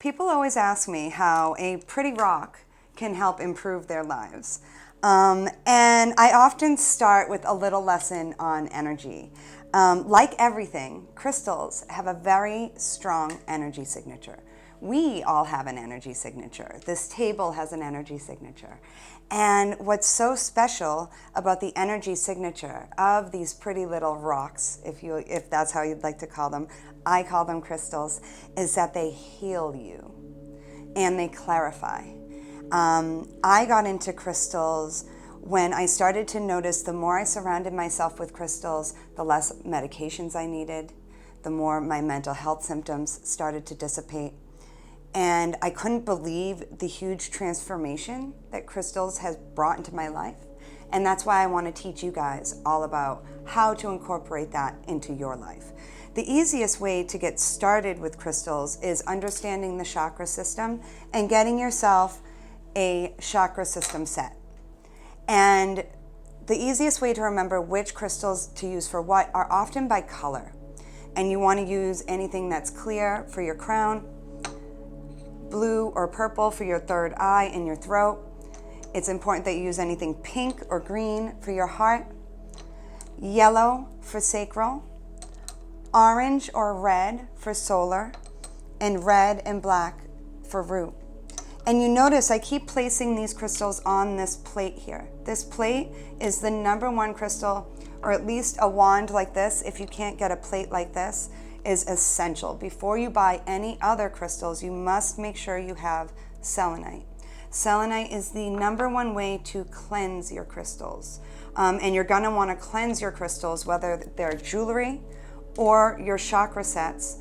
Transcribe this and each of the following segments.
People always ask me how a pretty rock can help improve their lives. And I often start with a little lesson on energy. Like everything, crystals have a very strong energy signature. We all have an energy signature. This table has an energy signature. And what's so special about the energy signature of these pretty little rocks, if that's how you'd like to call them, I call them crystals, is that they heal you and they clarify. I got into crystals when I started to notice the more I surrounded myself with crystals, the less medications I needed, the more my mental health symptoms started to dissipate. And I couldn't believe the huge transformation that crystals has brought into my life. And that's why I want to teach you guys all about how to incorporate that into your life. The easiest way to get started with crystals is understanding the chakra system and getting yourself a chakra system set. And the easiest way to remember which crystals to use for what are often by color. And you want to use anything that's clear for your crown, blue or purple for your third eye and your throat. It's important that you use anything pink or green for your heart, yellow for sacral, orange or red for solar, and red and black for root. And you notice I keep placing these crystals on this plate here. This plate is the number one crystal, or at least a wand like this, if you can't get a plate like this, is essential. Before you buy any other crystals, you must make sure you have selenite. Selenite is the number one way to cleanse your crystals. And you're gonna wanna cleanse your crystals, whether they're jewelry or your chakra sets,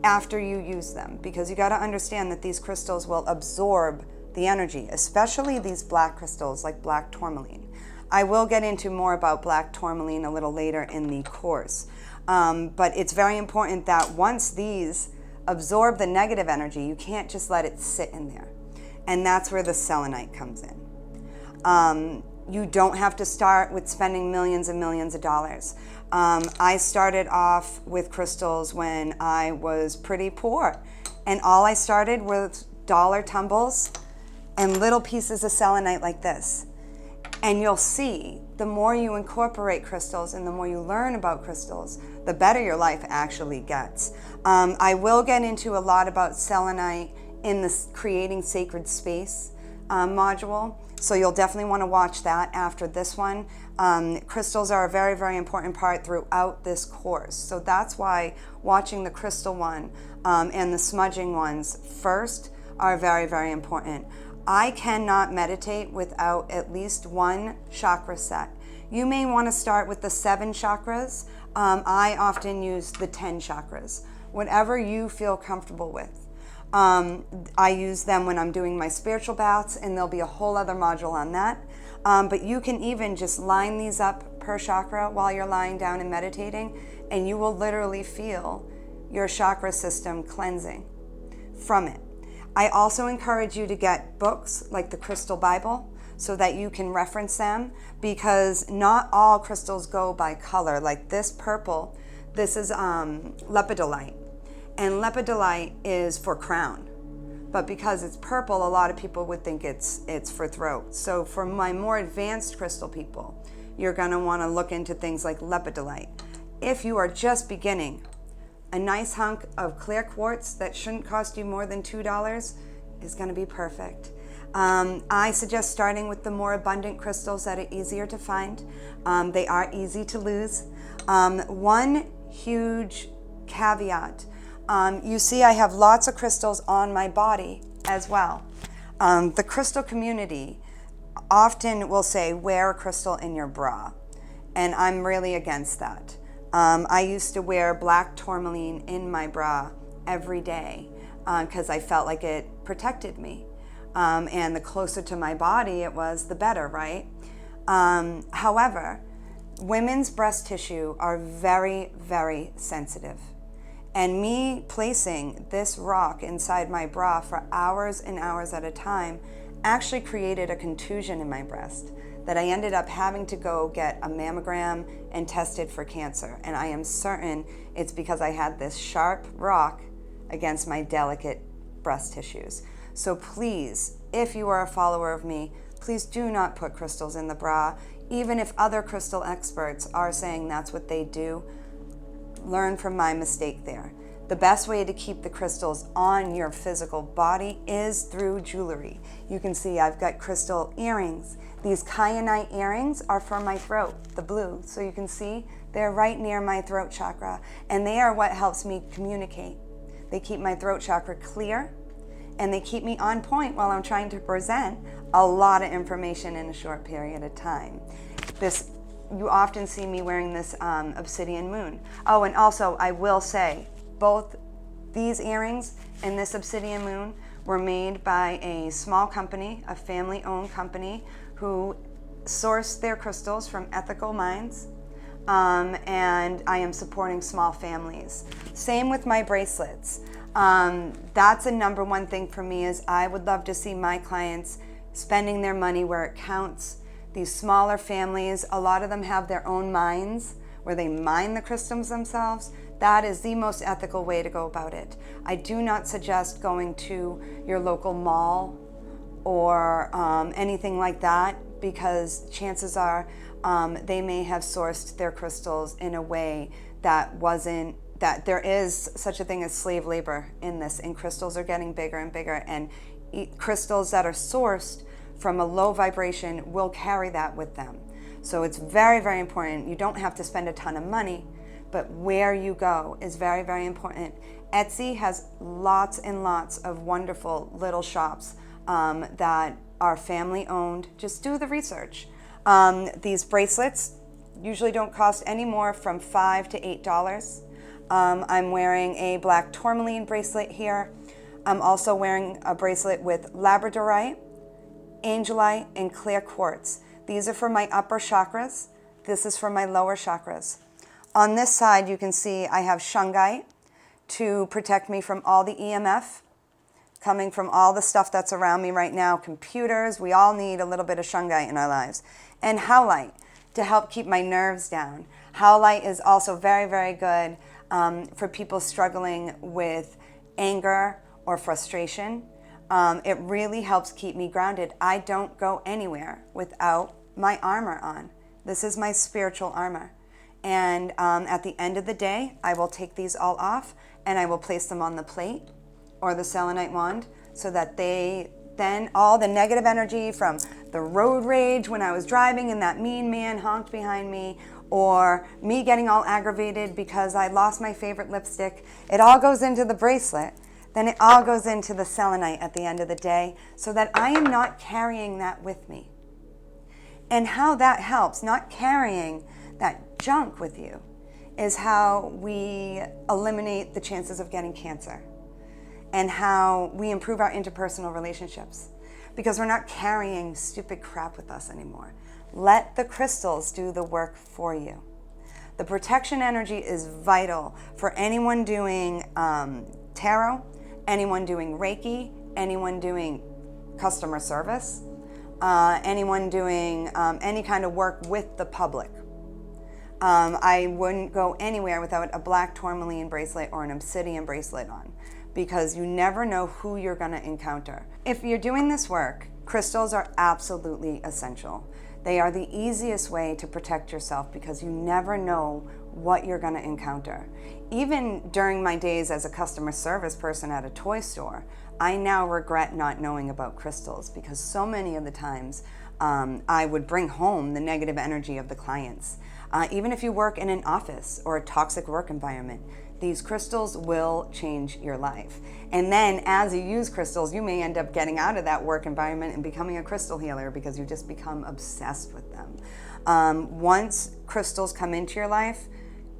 after you use them, because you got to understand that these crystals will absorb the energy, especially these black crystals like black tourmaline. I will get into more about black tourmaline a little later in the course, but it's very important that once these absorb the negative energy, you can't just let it sit in there, and that's where the selenite comes in. You don't have to start with spending millions and millions of dollars. I started off with crystals when I was pretty poor, and all I started with dollar tumbles and little pieces of selenite like this. And you'll see, the more you incorporate crystals and the more you learn about crystals, the better your life actually gets. I will get into a lot about selenite in the Creating Sacred Space module. So you'll definitely want to watch that after this one. Crystals are a very, very important part throughout this course. So that's why watching the crystal one and the smudging ones first are very, very important. I cannot meditate without at least one chakra set. You may want to start with the 7 chakras. I often use the 10 chakras, whatever you feel comfortable with. I use them when I'm doing my spiritual baths, and there'll be a whole other module on that. But you can even just line these up per chakra while you're lying down and meditating, and you will literally feel your chakra system cleansing from it. I also encourage you to get books like the Crystal Bible so that you can reference them, because not all crystals go by color. Like this purple, this is Lepidolite. And Lepidolite is for crown, but because it's purple, a lot of people would think it's for throat. So for my more advanced crystal people, you're gonna wanna look into things like Lepidolite. If you are just beginning, a nice hunk of clear quartz that shouldn't cost you more than $2 is gonna be perfect. I suggest starting with the more abundant crystals that are easier to find. They are easy to lose. One huge caveat, you see I have lots of crystals on my body as well. The crystal community often will say, wear a crystal in your bra. And I'm really against that. I used to wear black tourmaline in my bra every day because I felt like it protected me. And the closer to my body it was, the better, right? However, women's breast tissue are very, very sensitive. And me placing this rock inside my bra for hours and hours at a time actually created a contusion in my breast that I ended up having to go get a mammogram and tested for cancer. And I am certain it's because I had this sharp rock against my delicate breast tissues. So please, if you are a follower of me, please do not put crystals in the bra. Even if other crystal experts are saying that's what they do, learn from my mistake there. The best way to keep the crystals on your physical body is through jewelry. You can see I've got crystal earrings. These kyanite earrings are for my throat, the blue. So you can see they're right near my throat chakra, and they are what helps me communicate. They keep my throat chakra clear, and they keep me on point while I'm trying to present a lot of information in a short period of time. You often see me wearing this obsidian moon. Oh, and also I will say, both these earrings and this obsidian moon were made by a small company, a family-owned company, who sourced their crystals from ethical mines, and I am supporting small families. Same with my bracelets. That's a number one thing for me, is I would love to see my clients spending their money where it counts. These smaller families, a lot of them have their own mines where they mine the crystals themselves. That is the most ethical way to go about it. I do not suggest going to your local mall or anything like that, because chances are they may have sourced their crystals in a way that there is such a thing as slave labor in this, and crystals are getting bigger and bigger, and crystals that are sourced from a low vibration will carry that with them. So it's very, very important. You don't have to spend a ton of money, but where you go is very, very important. Etsy has lots and lots of wonderful little shops that are family owned. Just do the research. These bracelets usually don't cost any more from $5 to $8. I'm wearing a black Tourmaline bracelet here. I'm also wearing a bracelet with labradorite, angelite, and clear quartz. These are for my upper chakras. This is for my lower chakras. On this side, you can see I have shungite to protect me from all the EMF coming from all the stuff that's around me right now. Computers, we all need a little bit of shungite in our lives. And howlite to help keep my nerves down. Howlite is also very, very good for people struggling with anger or frustration. It really helps keep me grounded. I don't go anywhere without my armor on. This is my spiritual armor. And at the end of the day, I will take these all off and I will place them on the plate or the selenite wand, so that then all the negative energy from the road rage when I was driving and that mean man honked behind me, or me getting all aggravated because I lost my favorite lipstick, it all goes into the bracelet. Then it all goes into the selenite at the end of the day, so that I am not carrying that with me. And how that helps, not carrying that junk with you, is how we eliminate the chances of getting cancer, and how we improve our interpersonal relationships, because we're not carrying stupid crap with us anymore. Let the crystals do the work for you. The protection energy is vital for anyone doing tarot, anyone doing Reiki, anyone doing customer service, anyone doing any kind of work with the public. I wouldn't go anywhere without a black tourmaline bracelet or an obsidian bracelet on, because you never know who you're going to encounter. If you're doing this work, crystals are absolutely essential. They are the easiest way to protect yourself, because you never know what you're going to encounter. Even during my days as a customer service person at a toy store, I now regret not knowing about crystals, because so many of the times I would bring home the negative energy of the clients. Even if you work in an office or a toxic work environment, these crystals will change your life. And then as you use crystals, you may end up getting out of that work environment and becoming a crystal healer, because you just become obsessed with them. Once crystals come into your life,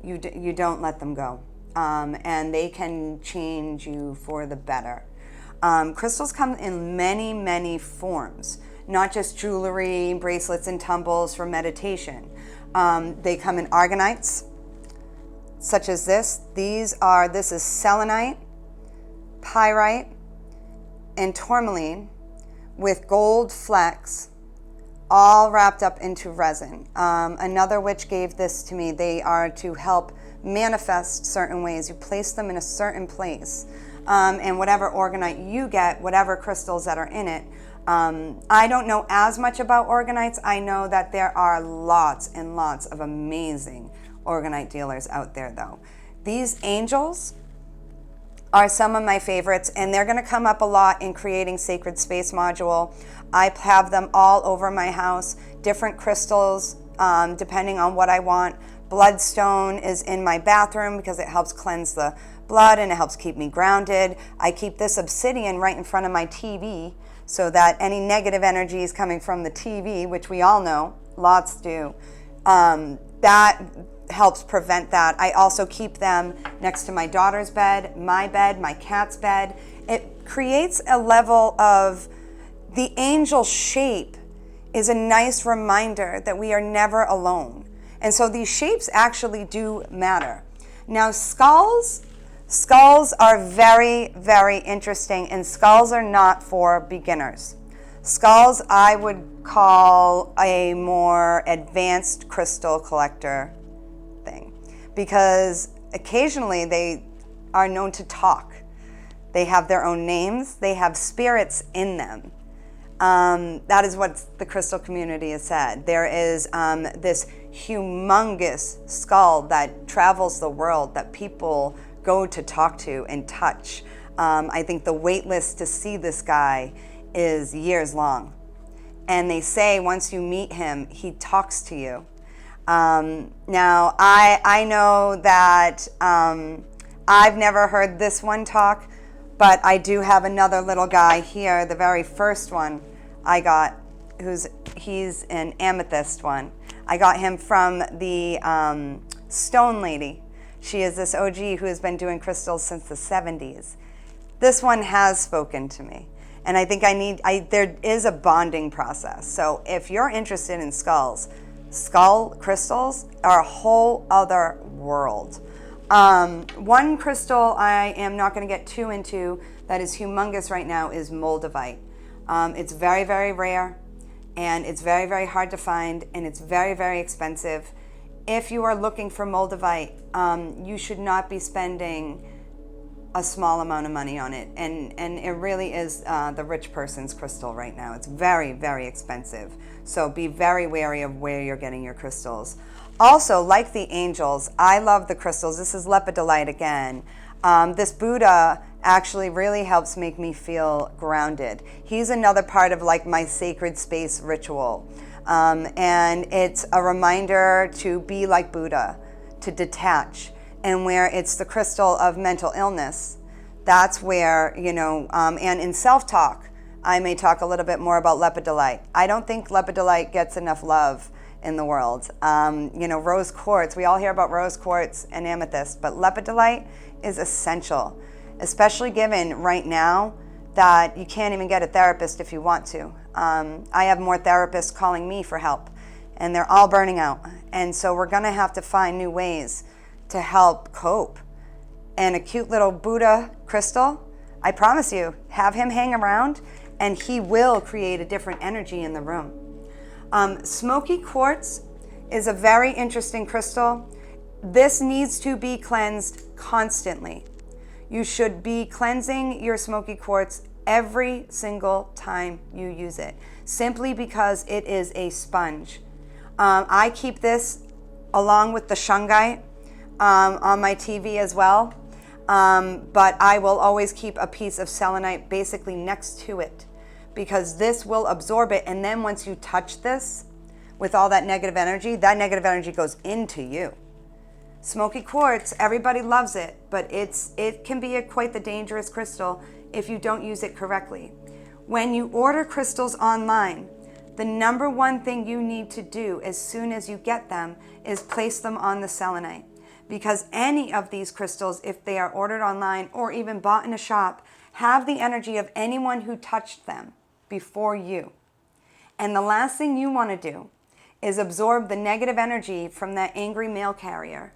you don't let them go. And they can change you for the better. Crystals come in many, many forms, not just jewelry, bracelets, and tumbles for meditation. They come in argonites, such as this. This is selenite, pyrite, and tourmaline with gold flecks, all wrapped up into resin. Another witch gave this to me. They are to help manifest certain ways. You place them in a certain place. and whatever orgonite you get, whatever crystals that are in it. I don't know as much about organites. I know that there are lots and lots of amazing organite dealers out there, though. These angels are some of my favorites, and they're going to come up a lot in creating Sacred Space Module. I have them all over my house, different crystals, depending on what I want. Bloodstone is in my bathroom because it helps cleanse the blood and it helps keep me grounded. I keep this obsidian right in front of my TV so that any negative energy is coming from the TV, which we all know, lots do. That helps prevent that. I also keep them next to my daughter's bed, my cat's bed. It creates a level of, the angel shape is a nice reminder that we are never alone. And so these shapes actually do matter. Now skulls are very, very interesting, and skulls are not for beginners. Skulls I would call a more advanced crystal collector thing, because occasionally they are known to talk. They have their own names. They have spirits in them. That is what the crystal community has said. There is this humongous skull that travels the world that people go to talk to and touch. I think the wait list to see this guy is years long. And they say once you meet him, he talks to you. Now, I know that I've never heard this one talk, but I do have another little guy here, the very first one I got, he's an amethyst one. I got him from the Stone Lady. She is this OG who has been doing crystals since the 70s. This one has spoken to me. And I think there is a bonding process. So if you're interested in skulls, skull crystals are a whole other world. One crystal I am not going to get too into that is humongous right now is moldavite. It's very, very rare, and it's very, very hard to find, and it's very, very expensive. If you are looking for moldavite, you should not be spending a small amount of money on it, and it really is the rich person's crystal right now. It's very, very expensive, so be very wary of where you're getting your crystals. Also, like the angels, I love the crystals. This is Lepidolite again. This Buddha actually really helps make me feel grounded. He's another part of like my sacred space ritual. And it's a reminder to be like Buddha, to detach. And where it's the crystal of mental illness, that's where, and in self-talk, I may talk a little bit more about Lepidolite. I don't think Lepidolite gets enough love in the world. Rose quartz, we all hear about rose quartz and amethyst, but Lepidolite is essential, especially given right now that you can't even get a therapist if you want to. I have more therapists calling me for help, and they're all burning out. And so we're gonna have to find new ways to help cope. And a cute little Buddha crystal, I promise you, have him hang around and he will create a different energy in the room. Smoky Quartz is a very interesting crystal. This needs to be cleansed constantly. You should be cleansing your Smoky Quartz every single time you use it, simply because it is a sponge. I keep this along with the shungite on my TV as well, but I will always keep a piece of selenite basically next to it, because this will absorb it, and then once you touch this with all that negative energy goes into you. Smoky quartz, everybody loves it, but it can be quite the dangerous crystal if you don't use it correctly. When you order crystals online, the number one thing you need to do as soon as you get them is place them on the selenite. Because any of these crystals, if they are ordered online or even bought in a shop, have the energy of anyone who touched them before you. And the last thing you want to do is absorb the negative energy from that angry mail carrier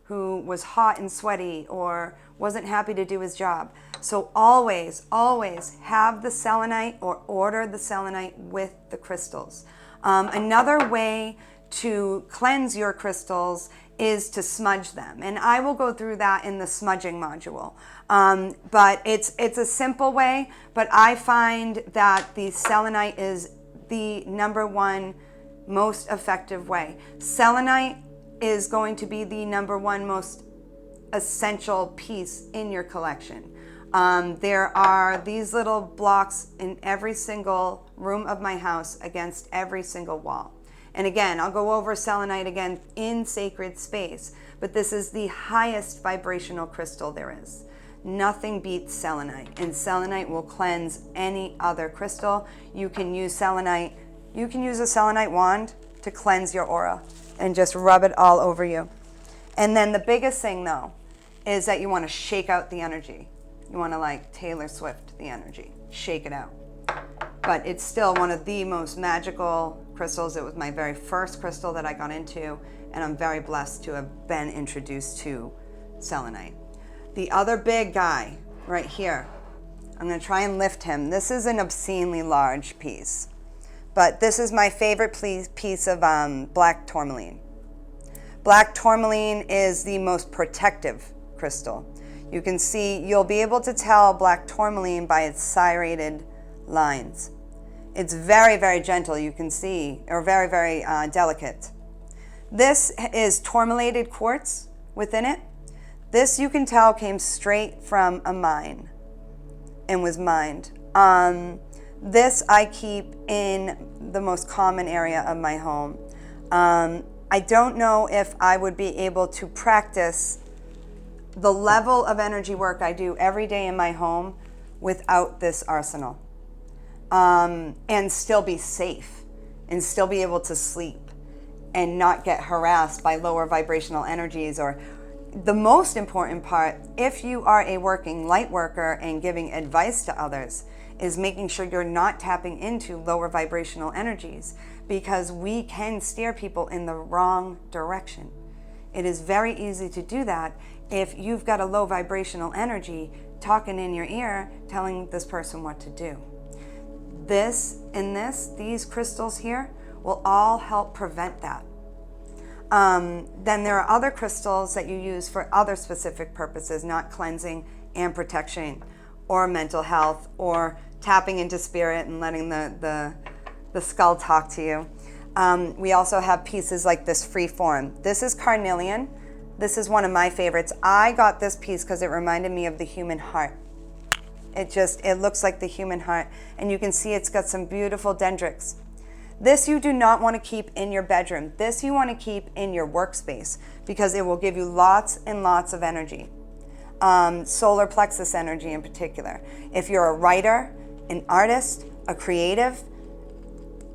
who was hot and sweaty or wasn't happy to do his job. So always, always have the selenite or order the selenite with the crystals. Another way to cleanse your crystals is to smudge them. And I will go through that in the smudging module. But it's a simple way, but I find that the selenite is the number one most effective way. Selenite is going to be the number one most essential piece in your collection. There are these little blocks in every single room of my house against every single wall. And again, I'll go over selenite again in sacred space, but this is the highest vibrational crystal there is. Nothing beats selenite, and selenite will cleanse any other crystal. You can use selenite, you can use a selenite wand to cleanse your aura and just rub it all over you. And then the biggest thing though, is that you want to shake out the energy. You want to like Taylor Swift the energy, shake it out. But it's still one of the most magical crystals. It was my very first crystal that I got into, and I'm very blessed to have been introduced to selenite. The other big guy right here, I'm going to try and lift him. This is an obscenely large piece, but this is my favorite piece of black tourmaline. Black tourmaline is the most protective crystal. You can see, you'll be able to tell black tourmaline by its serrated lines. It's very, very gentle, you can see, or very, very delicate. This is tourmalated quartz within it. This, you can tell, came straight from a mine and was mined. This I keep in the most common area of my home. I don't know if I would be able to practice the level of energy work I do every day in my home without this arsenal. And still be safe and still be able to sleep and not get harassed by lower vibrational energies. Or the most important part, if you are a working light worker and giving advice to others, is making sure you're not tapping into lower vibrational energies, because we can steer people in the wrong direction. It is very easy to do that if you've got a low vibrational energy talking in your ear, telling this person what to do. These crystals here will all help prevent that. Then there are other crystals that you use for other specific purposes, not cleansing and protection, or mental health, or tapping into spirit and letting the skull talk to you. We also have pieces like this free form. This is carnelian. This is one of my favorites. I got this piece because it reminded me of the human heart. It looks like the human heart, and you can see it's got some beautiful dendrites. This you do not want to keep in your bedroom. This you want to keep in your workspace, because it will give you lots and lots of energy. Solar plexus energy in particular. If you're a writer, an artist, a creative,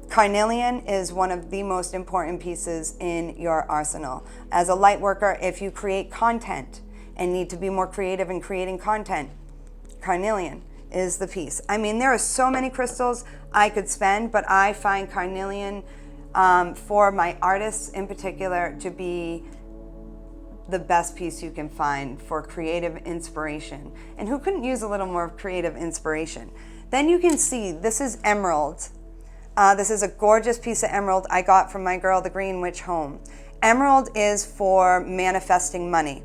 carnelian is one of the most important pieces in your arsenal. As a light worker, if you create content and need to be more creative in creating content, carnelian is the piece. I mean, there are so many crystals I could spend, but I find carnelian for my artists in particular to be the best piece you can find for creative inspiration. And who couldn't use a little more creative inspiration? Then you can see, this is emerald. This is a gorgeous piece of emerald I got from my girl, the Green Witch Home. Emerald is for manifesting money.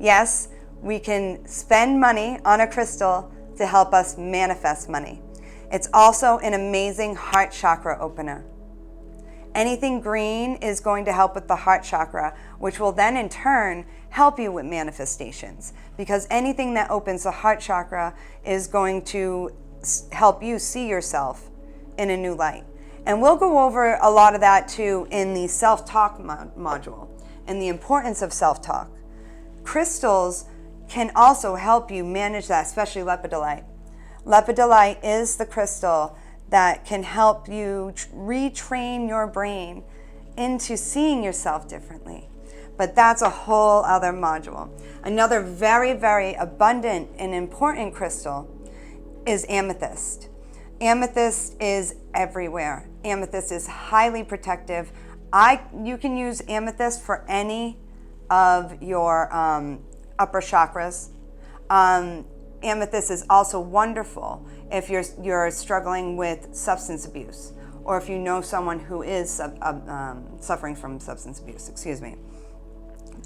Yes, we can spend money on a crystal to help us manifest money. It's also an amazing heart chakra opener. Anything green is going to help with the heart chakra, which will then in turn help you with manifestations, because anything that opens the heart chakra is going to help you see yourself in a new light. And we'll go over a lot of that too in the self-talk module and the importance of self-talk. Crystals can also help you manage that, especially lepidolite. Lepidolite is the crystal that can help you retrain your brain into seeing yourself differently. But that's a whole other module. Another very, very abundant and important crystal is amethyst. Amethyst is everywhere. Amethyst is highly protective. You can use amethyst for any of your upper chakras. Amethyst is also wonderful if you're struggling with substance abuse, or if you know someone who is suffering from substance abuse,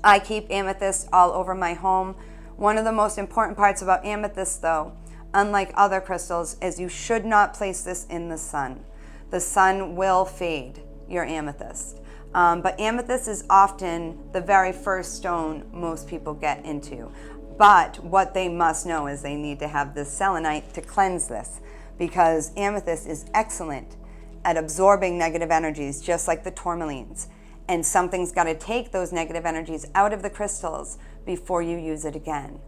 I keep amethyst all over my home. One of the most important parts about amethyst, though, unlike other crystals, is you should not place this in the sun. The sun will fade your amethyst. But amethyst is often the very first stone most people get into. But what they must know is they need to have this selenite to cleanse this, because amethyst is excellent at absorbing negative energies, just like the tourmalines. And something's got to take those negative energies out of the crystals before you use it again.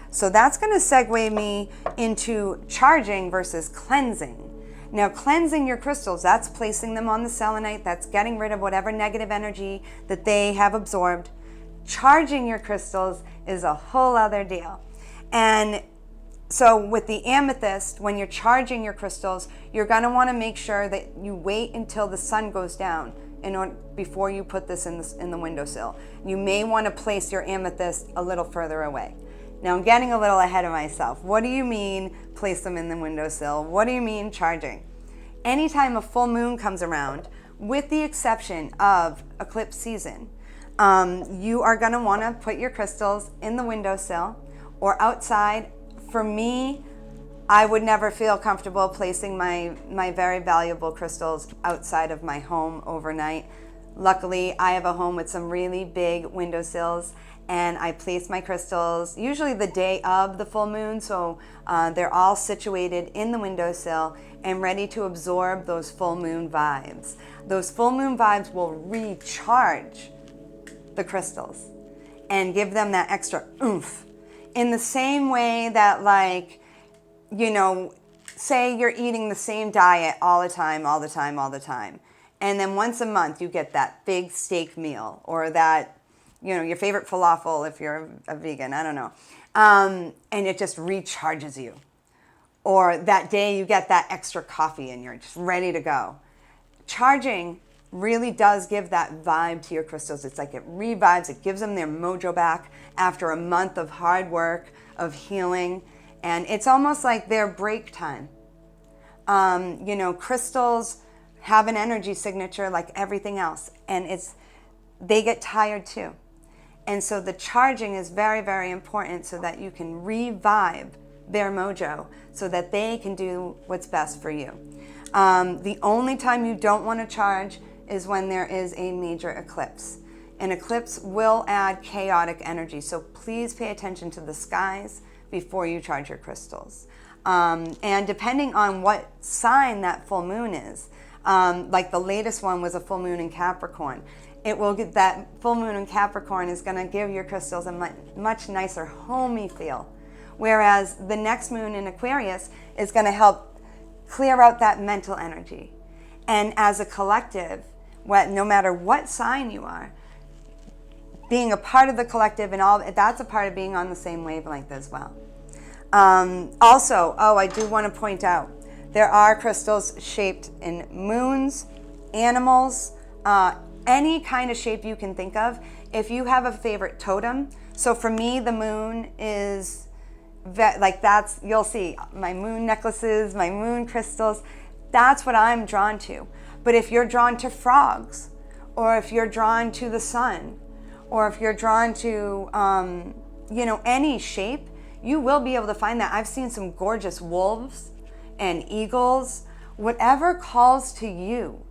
So that's going to segue me into charging versus cleansing. Now, cleansing your crystals, that's placing them on the selenite, that's getting rid of whatever negative energy that they have absorbed. Charging your crystals is a whole other deal. And so with the amethyst, when you're charging your crystals, you're going to want to make sure that you wait until the sun goes down before you put this in the windowsill. You may want to place your amethyst a little further away. Now I'm getting a little ahead of myself. What do you mean place them in the windowsill? What do you mean charging? Anytime a full moon comes around, with the exception of eclipse season, you are going to want to put your crystals in the windowsill or outside. For me, I would never feel comfortable placing my very valuable crystals outside of my home overnight. Luckily, I have a home with some really big windowsills, and I place my crystals usually the day of the full moon, so they're all situated in the windowsill and ready to absorb those full moon vibes. Those full moon vibes will recharge the crystals and give them that extra oomph. In the same way that, like, you know, say you're eating the same diet all the time, and then once a month you get that big steak meal, or that, you know, your favorite falafel if you're a vegan, I don't know, and it just recharges you. Or that day you get that extra coffee and you're just ready to go. Charging really does give that vibe to your crystals. It's like it revives, it gives them their mojo back after a month of hard work, of healing, and it's almost like their break time. You know, crystals have an energy signature like everything else, and they get tired too. And so the charging is very, very important so that you can revive their mojo so that they can do what's best for you. The only time you don't want to charge is when there is a major eclipse. An eclipse will add chaotic energy, so please pay attention to the skies before you charge your crystals. And depending on what sign that full moon is, like the latest one was a full moon in Capricorn, it will get that full moon in Capricorn is going to give your crystals a much nicer homey feel. Whereas the next moon in Aquarius is going to help clear out that mental energy. And as a collective, no matter what sign you are, being a part of the collective and all, that's a part of being on the same wavelength as well. Also, I do want to point out, there are crystals shaped in moons, animals, any kind of shape you can think of. If you have a favorite totem, so for me, the moon is you'll see my moon necklaces, my moon crystals, that's what I'm drawn to. But if you're drawn to frogs, or if you're drawn to the sun, or if you're drawn to, any shape, you will be able to find that. I've seen some gorgeous wolves and eagles. Whatever calls to you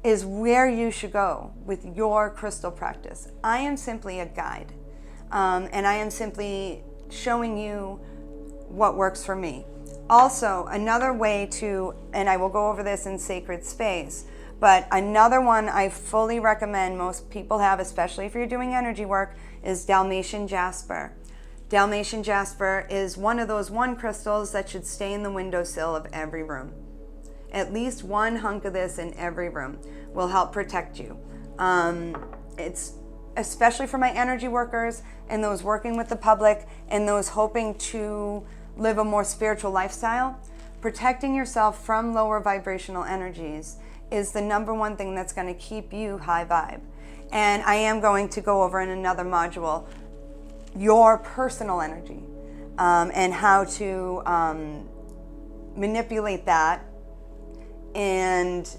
is where you should go with your crystal practice. I am simply a guide, and I am simply showing you what works for me. Also, another way to, and I will go over this in Sacred Space, but another one I fully recommend most people have, especially if you're doing energy work, is Dalmatian Jasper. Dalmatian Jasper is one of those crystals that should stay in the windowsill of every room. At least one hunk of this in every room will help protect you. It's especially for my energy workers and those working with the public and those hoping to live a more spiritual lifestyle. Protecting yourself from lower vibrational energies is the number one thing that's going to keep you high vibe. And I am going to go over in another module your personal energy and how to manipulate that and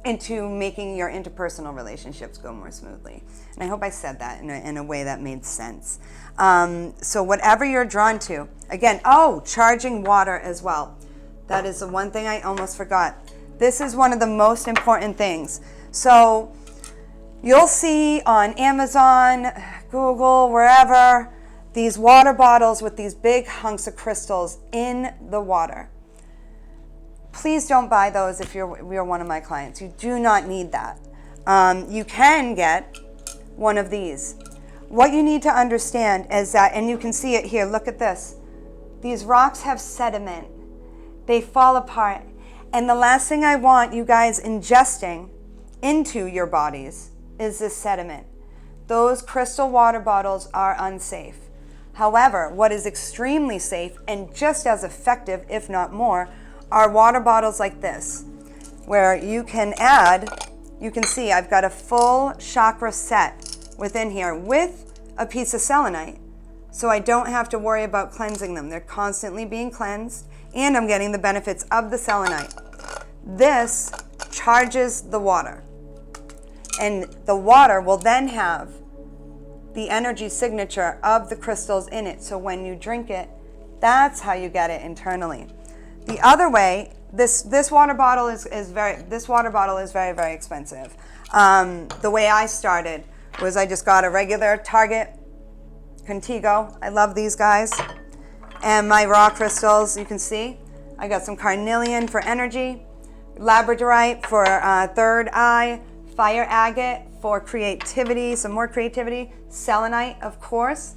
into making your interpersonal relationships go more smoothly. And I hope I said that in a way that made sense. So whatever you're drawn to, again, charging water as well. That is the one thing I almost forgot. This is one of the most important things. So you'll see on Amazon, Google, wherever, these water bottles with these big hunks of crystals in the water. Please don't buy those if you're one of my clients. You do not need that. You can get one of these. What you need to understand is that, and you can see it here, look at this. These rocks have sediment. They fall apart. And the last thing I want you guys ingesting into your bodies is this sediment. Those crystal water bottles are unsafe. However, what is extremely safe and just as effective, if not more, are water bottles like this, where you can add, you can see I've got a full chakra set within here with a piece of selenite, so I don't have to worry about cleansing them. They're constantly being cleansed, and I'm getting the benefits of the selenite. This charges the water, and the water will then have the energy signature of the crystals in it, so when you drink it, that's how you get it internally. The other way, this water bottle is very very expensive. The way I started was I just got a regular Target Contigo. I love these guys. And my raw crystals, you can see, I got some carnelian for energy, labradorite for third eye, fire agate for creativity, some more creativity, selenite, of course,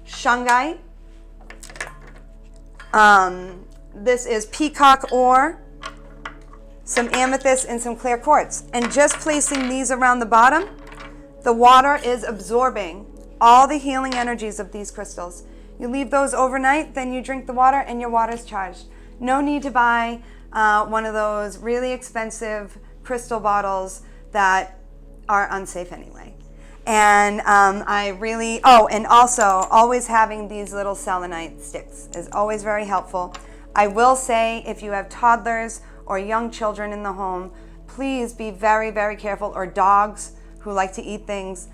shungite. This is peacock ore, some amethyst, and some clear quartz. And just placing these around the bottom, the water is absorbing all the healing energies of these crystals. You leave those overnight, then you drink the water, and your water's charged. No need to buy one of those really expensive crystal bottles that are unsafe anyway. And and also always having these little selenite sticks is always very helpful. I will say, if you have toddlers or young children in the home, please be very, very careful, or dogs who like to eat things.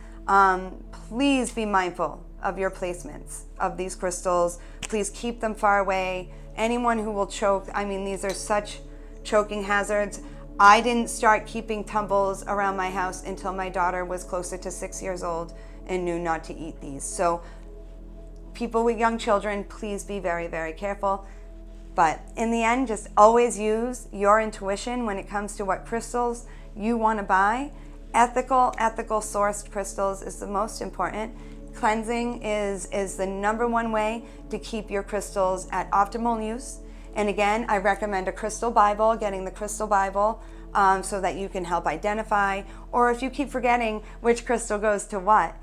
Please be mindful of your placements of these crystals. Please keep them far away. Anyone who will choke, these are such choking hazards. I didn't start keeping tumbles around my house until my daughter was closer to 6 years old and knew not to eat these. So people with young children, please be very, very careful. But in the end, just always use your intuition when it comes to what crystals you want to buy. Ethical sourced crystals is the most important. Cleansing is the number one way to keep your crystals at optimal use. And again, I recommend a crystal Bible, getting the crystal Bible so that you can help identify, or if you keep forgetting which crystal goes to what,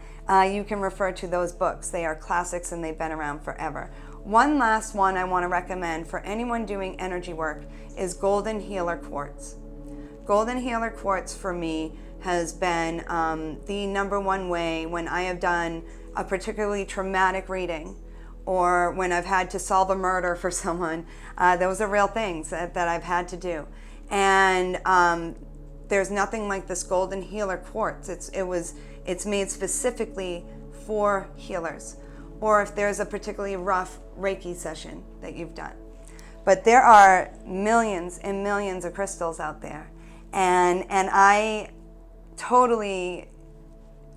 you can refer to those books. They are classics and they've been around forever. One last one I want to recommend for anyone doing energy work is Golden Healer Quartz. Golden Healer Quartz for me has been the number one way when I have done a particularly traumatic reading, or when I've had to solve a murder for someone. Those are real things that I've had to do. And there's nothing like this Golden Healer Quartz. It's made specifically for healers, or if there's a particularly rough Reiki session that you've done. But there are millions and millions of crystals out there. And I totally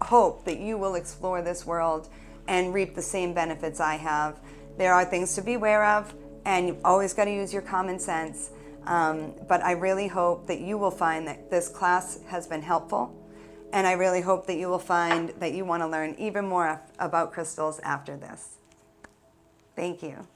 hope that you will explore this world and reap the same benefits I have. There are things to be aware of, and you've always got to use your common sense. But I really hope that you will find that this class has been helpful, and I really hope that you will find that you want to learn even more about crystals after this. Thank you.